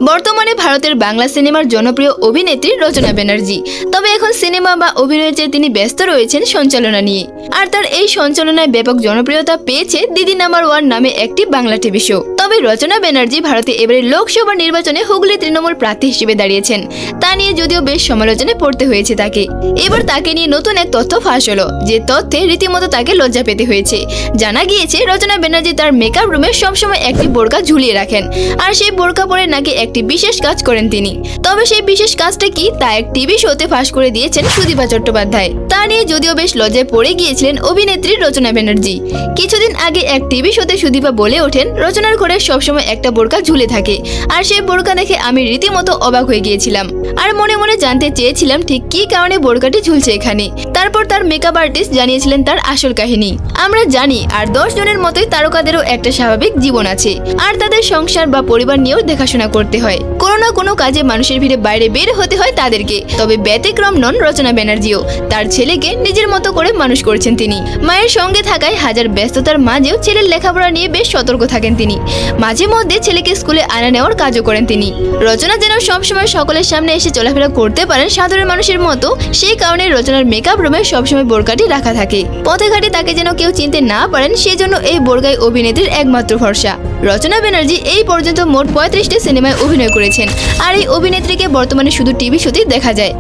বর্তমানে ভারতের বাংলা সিনেমার জনপ্রিয় অভিনেত্রী রচনা ব্যানার্জি। তবে এখন সিনেমা বা অভিনয়ের চেয়ে তিনি ব্যস্ত রয়েছেন সঞ্চালনা নিয়ে। আর তার এই সঞ্চালনায় ব্যাপক জনপ্রিয়তা পেয়েছে দিদি নাম্বার 1 নামে একটি বাংলা টিভি শো। তবে রচনা ব্যানার্জি ভারতে এবারে লোকসভা নির্বাচনে হুগলি তৃণমূল প্রার্থী হিসেবে দাঁড়িয়েছেন। তা নিয়ে যদিও বেশ সমালোচনায় পড়তে হয়েছে তাকে। এবার তাকে নিয়ে নতুন এক তথ্য ফাঁস হলো, যে তথ্যে রীতিমতো তাকে লজ্জা পেতে হয়েছে। জানা গিয়েছে রচনা ব্যানার্জি তার মেকআপ রুমে সবসময় একটি বোরকা ঝুলিয়ে রাখেন, আর সেই বোরকা পরে নাকি একটি বিশেষ কাজ করেন তিনি। তবে সেই বিশেষ কাজটা কি তা এক টিভি শোতে ফাঁস করে দিয়েছেন সুদীপা চট্টোপাধ্যায়। তা নিয়ে যদিও বেশ লজ্জায় পড়ে গিয়েছিলেন অভিনেত্রী রচনা ব্যানার্জি। কিছুদিন আগে এক টিভি শোতে সুদীপা বলে ওঠেন, রচনার ঘরে সবসময় একটা বোরকা ঝুলে থাকে, আর সেই বোরকা দেখে আমি রীতিমতো অবাক হয়ে গিয়েছিলাম, আর মনে মনে জানতে চেয়েছিলাম ঠিক কি কারণে বোরকাটি ঝুলছে এখানে। তারপর তার মেকআপ আর্টিস্ট জানিয়েছিলেন তার আসল কাহিনী। আমরা জানি আর 10 জনের মতোই তারকাদেরও একটা স্বাভাবিক জীবন আছে, আর তাদের সংসার বা পরিবার নিয়েও দেখাশোনা করতে হয়। কোনো না কোনো কাজে মানুষের ভিড়ে বাইরে বের হতে হয় তাদেরকে। তবে ব্যতিক্রম নন রচনা ব্যানার্জিও। তার ছেলেকে নিজের মতো করে মানুষ করছেন তিনি। মায়ের সঙ্গে থাকায় হাজার ব্যস্ততার মাঝেও ছেলের লেখাপড়া নিয়ে বেশ সতর্ক থাকেন তিনি। মাঝে মধ্যে ছেলেকে স্কুলে আনা নেওয়ার কাজও করেন তিনি। রচনা যেন সবসময় সকলের সামনে এসে চলাফেরা করতে পারেন সাধারণ মানুষের মতো, সেই কারণে রচনার মেকআপ রুমে সবসময় বোরকাটি রাখা থাকে। পথে ঘাটে তাকে যেন কেউ চিনতে না পারেন, সেজন্য এই বোরকাই অভিনেত্রীর একমাত্র ভরসা। রচনা ব্যানার্জি এই পর্যন্ত মোট 35টি সিনেমায় অভিনয় করেছেন, আর এই অভিনেত্রীকে বর্তমানে শুধু টিভি শোতেই দেখা যায়।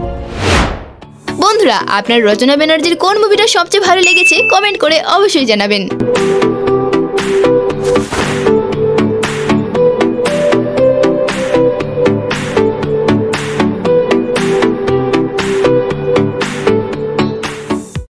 বন্ধুরা, আপনার রচনা ব্যানার্জির কোন মুভিটা সবচেয়ে ভালো লেগেছে কমেন্ট করে অবশ্যই জানাবেন।